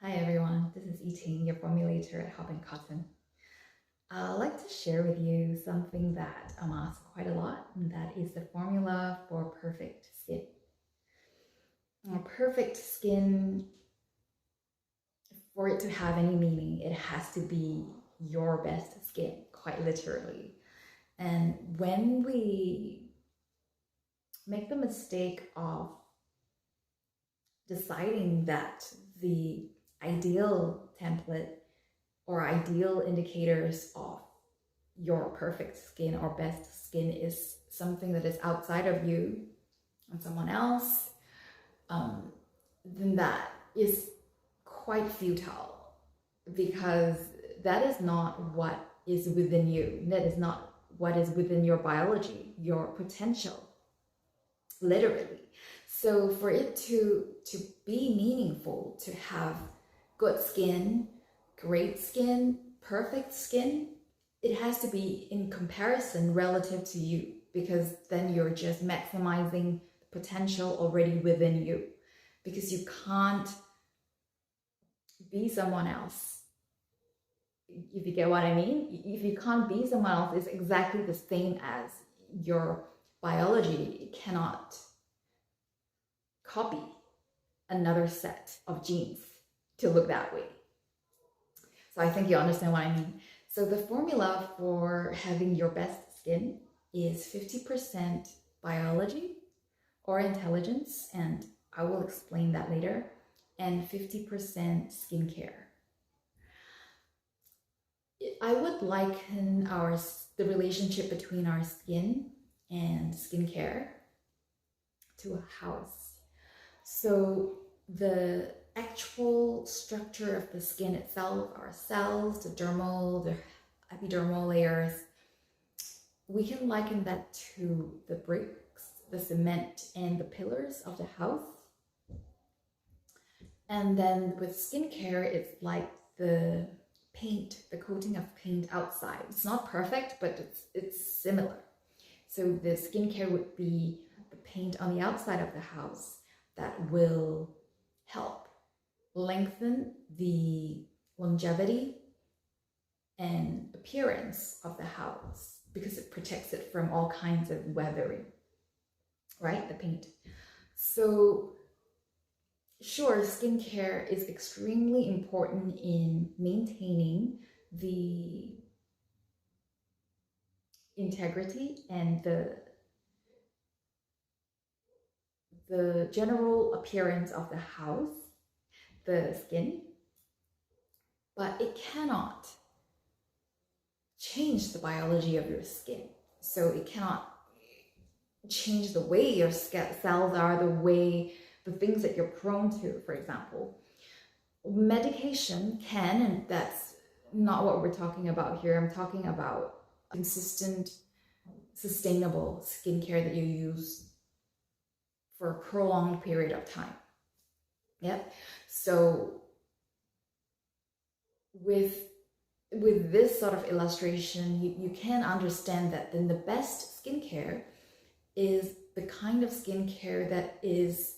Hi everyone, this is Eating, your formulator at Hop and Cotton. I'd like to share with you something that I'm asked quite a lot, and that is the formula for perfect skin. Perfect skin, for it to have any meaning, it has to be your best skin, quite literally. And when we make the mistake of deciding that the ideal template or ideal indicators of your perfect skin or best skin is something that is outside of you and someone else, then that is quite futile, because that is not what is within you. That is not what is within your biology, your potential, literally. So for it to be meaningful, to have good skin, great skin, perfect skin, it has to be in comparison relative to you, because then you're just maximizing the potential already within you, because you can't be someone else. If you get what I mean, if you can't be someone else, it's exactly the same as your biology. It cannot copy another set of genes to look that way. So I think you understand what I mean. So the formula for having your best skin is 50% biology or intelligence, and I will explain that later, and 50% skincare. I would liken the relationship between our skin and skincare to a house. So the actual structure of the skin itself, our cells, the dermal, the epidermal layers, we can liken that to the bricks, the cement, and the pillars of the house. And then with skincare, it's like the paint, the coating of paint outside. It's not perfect, but it's similar. So the skincare would be the paint on the outside of the house that will help lengthen the longevity and appearance of the house, because it protects it from all kinds of weathering, right? The paint. So sure, skincare is extremely important in maintaining the integrity and the general appearance of the house, the skin, but it cannot change the biology of your skin. So it cannot change the way your cells are, the things that you're prone to, for example. Medication can, and that's not what we're talking about here. I'm talking about consistent, sustainable skincare that you use for a prolonged period of time. Yep. So with this sort of illustration, you can understand that then the best skincare is the kind of skincare that is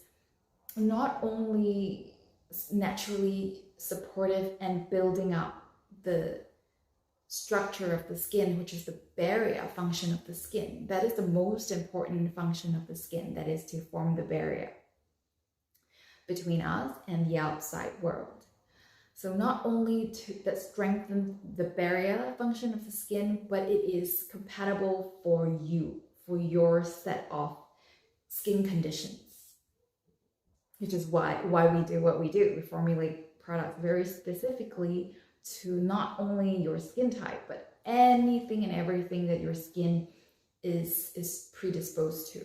not only naturally supportive and building up the structure of the skin, which is the barrier function of the skin. That is the most important function of the skin, that is to form the barrier between us and the outside world. So not only that strengthens the barrier function of the skin, but it is compatible for you, for your set of skin conditions, which is why we do what we do. We formulate products very specifically to not only your skin type, but anything and everything that your skin is predisposed to.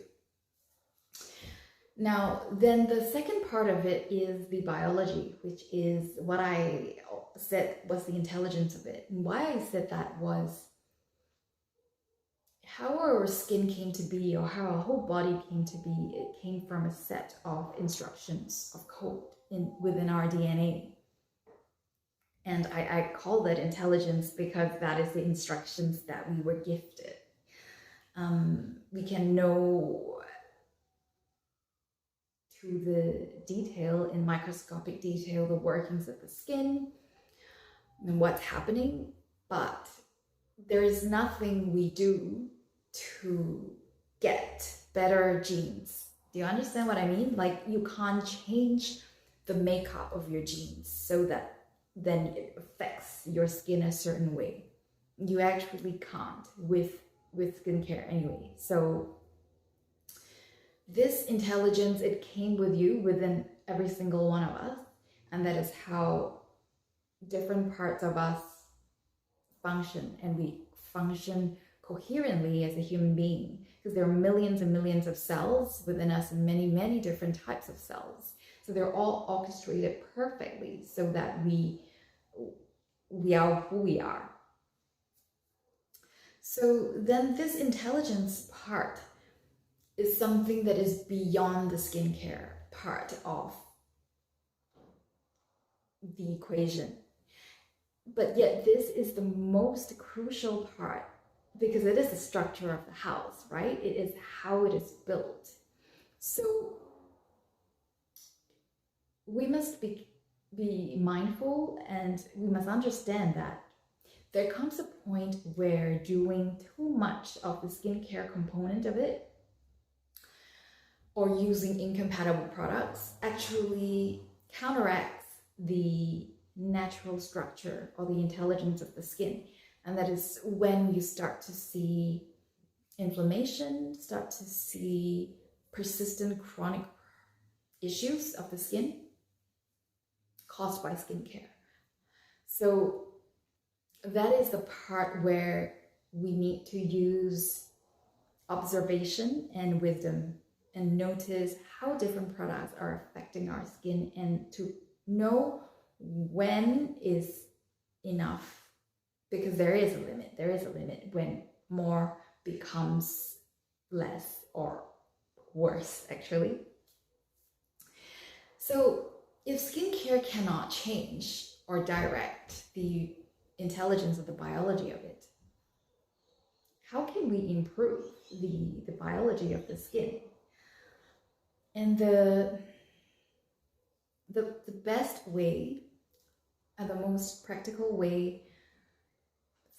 Now, then the second part of it is the biology, which is what I said was the intelligence of it. And why I said that was how our skin came to be, or how our whole body came to be. It came from a set of instructions, of code within our DNA. And I call that intelligence because that is the instructions that we were gifted. We can know to the detail, in microscopic detail, the workings of the skin and what's happening, but there is nothing we do to get better genes. Do you understand what I mean? Like, you can't change the makeup of your genes so that then it affects your skin a certain way. You actually can't with skincare anyway. So this intelligence, it came with you, within every single one of us, and that is how different parts of us function, and we function coherently as a human being, because there are millions and millions of cells within us, and many, many different types of cells. So they're all orchestrated perfectly so that we are who we are. So then this intelligence part is something that is beyond the skincare part of the equation. But yet this is the most crucial part, because it is the structure of the house, right? It is how it is built. So we must be mindful, and we must understand that there comes a point where doing too much of the skincare component of it, or using incompatible products, actually counteracts the natural structure or the intelligence of the skin. And that is when you start to see inflammation, start to see persistent chronic issues of the skin caused by skincare. So that is the part where we need to use observation and wisdom and notice how different products are affecting our skin, and to know when is enough, because there is a limit when more becomes less, or worse actually. So if skincare cannot change or direct the intelligence of the biology of it, how can we improve the biology of the skin? And the best way, and the most practical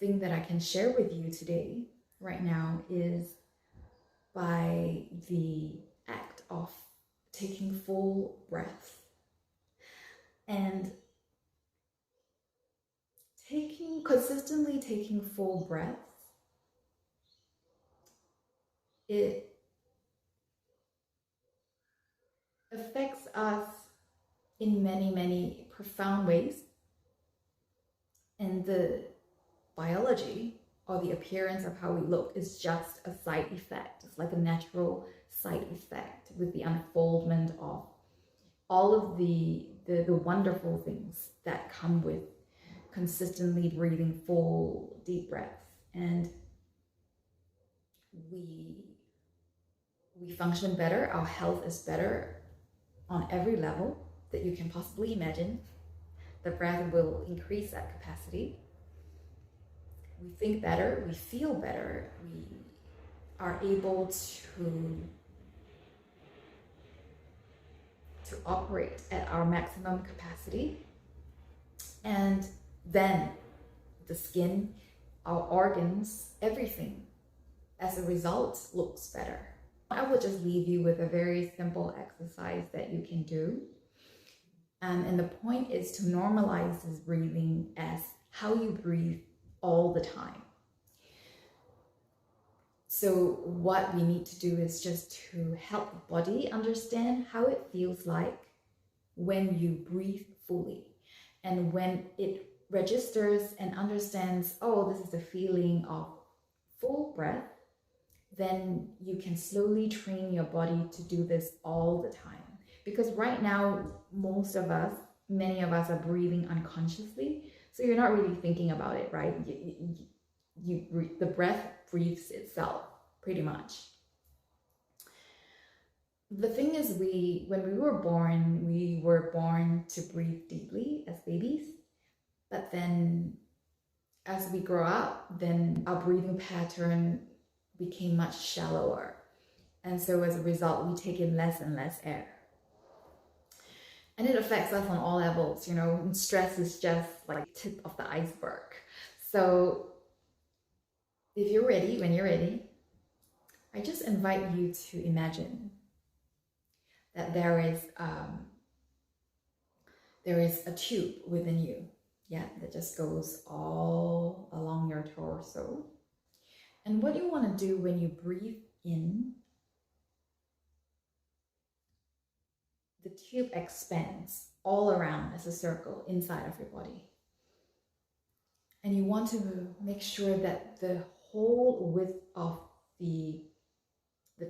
thing that I can share with you today, right now, is by the act of taking full breaths and consistently taking full breaths. It affects us in many, many profound ways, and the biology or the appearance of how we look is just a side effect. It's like a natural side effect with the unfoldment of all of the wonderful things that come with consistently breathing full deep breaths. And we function better, our health is better on every level that you can possibly imagine. The breath will increase that capacity. We think better, we feel better, we are able to operate at our maximum capacity. And then the skin, our organs, everything as a result looks better. I will just leave you with a very simple exercise that you can do. And the point is to normalize this breathing as how you breathe all the time. So what we need to do is just to help the body understand how it feels like when you breathe fully. And when it registers and understands, oh, this is the feeling of full breath, then you can slowly train your body to do this all the time. Because right now, many of us are breathing unconsciously. So you're not really thinking about it, right? The breath breathes itself, pretty much. The thing is, when we were born to breathe deeply as babies. But then as we grow up, then our breathing pattern became much shallower. And so as a result, we take in less and less air. And it affects us on all levels, you know, and stress is just like tip of the iceberg. So if you're ready, when you're ready, I just invite you to imagine that there is a tube within you, yeah, that just goes all along your torso. And what you want to do when you breathe in, the tube expands all around as a circle inside of your body. And you want to make sure that the whole width of the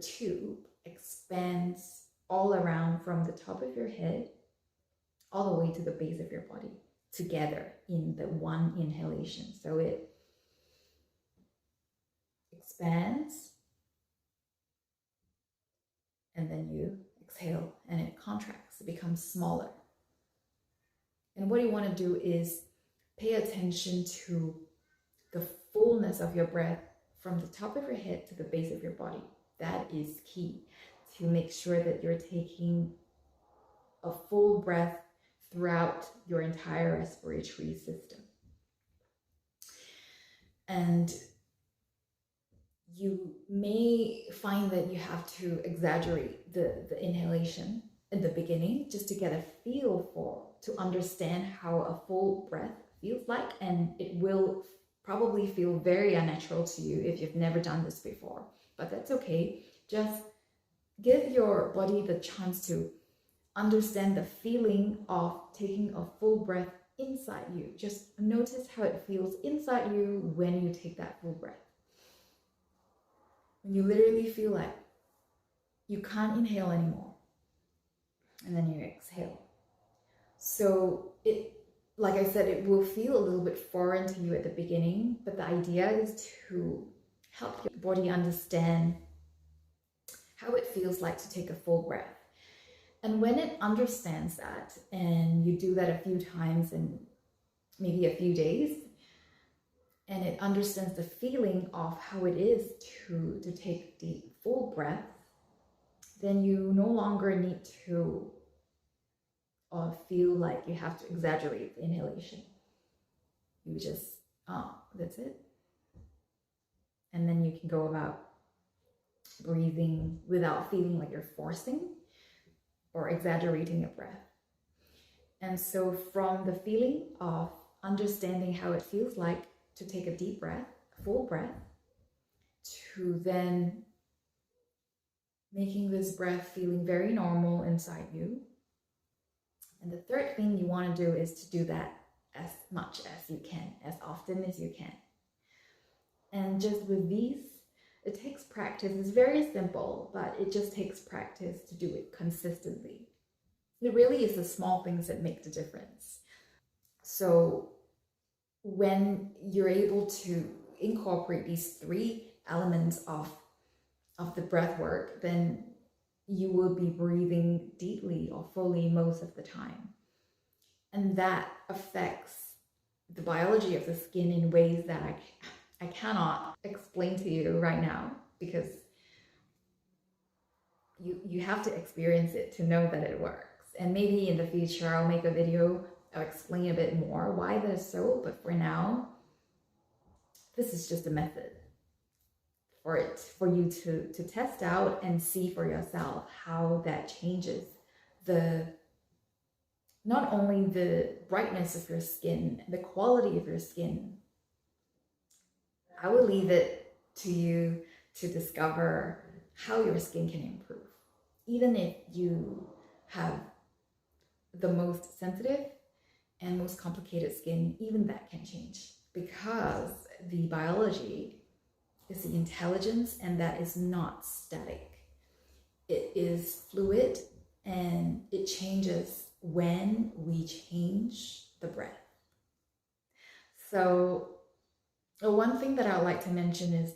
tube expands all around from the top of your head all the way to the base of your body together in the one inhalation. So it expands and then you exhale and it contracts, it becomes smaller. And what you want to do is pay attention to the fullness of your breath from the top of your head to the base of your body. That is key to make sure that you're taking a full breath throughout your entire respiratory system. And you may find that you have to exaggerate the inhalation in the beginning just to get a feel to understand how a full breath feels like, and it will probably feel very unnatural to you if you've never done this before, but that's okay. Just give your body the chance to understand the feeling of taking a full breath inside you. Just notice how it feels inside you when you take that full breath. When you literally feel like you can't inhale anymore, and then you exhale. So it, like I said, it will feel a little bit foreign to you at the beginning, but the idea is to help your body understand how it feels like to take a full breath. And when it understands that, and you do that a few times in maybe a few days, and it understands the feeling of how it is to take the full breath, then you no longer need to feel like you have to exaggerate the inhalation. You just, that's it. And then you can go about breathing without feeling like you're forcing or exaggerating your breath. And so from the feeling of understanding how it feels like to take a deep breath, a full breath, to then making this breath feeling very normal inside you. And the third thing you want to do is to do that as much as you can, as often as you can. And just with these, it takes practice. It's very simple, but it just takes practice to do it consistently. It really is the small things that make the difference. So when you're able to incorporate these three elements of the breath work, then you will be breathing deeply or fully most of the time. And that affects the biology of the skin in ways that I cannot explain to you right now, because you have to experience it to know that it works. And maybe in the future I'll make a video, I'll explain a bit more why that is so, but for now, this is just a method for you to test out and see for yourself how that changes not only the brightness of your skin, the quality of your skin. I will leave it to you to discover how your skin can improve. Even if you have the most sensitive and most complicated skin, even that can change, because the biology is the intelligence, and that is not static. It is fluid, and it changes when we change the breath. So one thing that I would like to mention is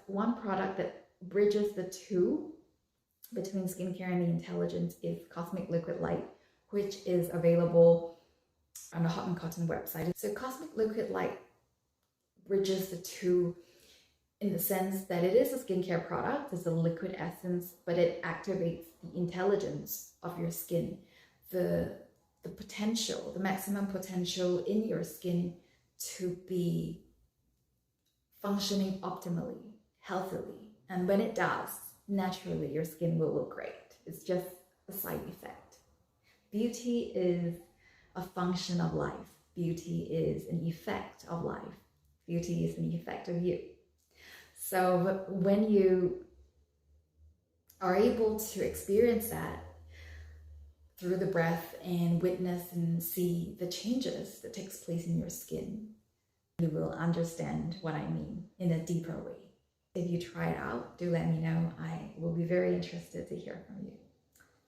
one product that bridges the two between skincare and the intelligence is Cosmic Liquid Light, which is available on the Hot and Cotton website. So Cosmic Liquid Light bridges the two in the sense that it is a skincare product, it's a liquid essence, but it activates the intelligence of your skin the potential, the maximum potential in your skin to be functioning optimally, healthily. And when it does, naturally your skin will look great. It's just a side effect. Beauty is a function of life. Beauty is an effect of life. Beauty is an effect of you. So when you are able to experience that through the breath and witness and see the changes that takes place in your skin, you will understand what I mean in a deeper way. If you try it out, do let me know. I will be very interested to hear from you.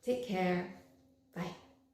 Take care. Bye.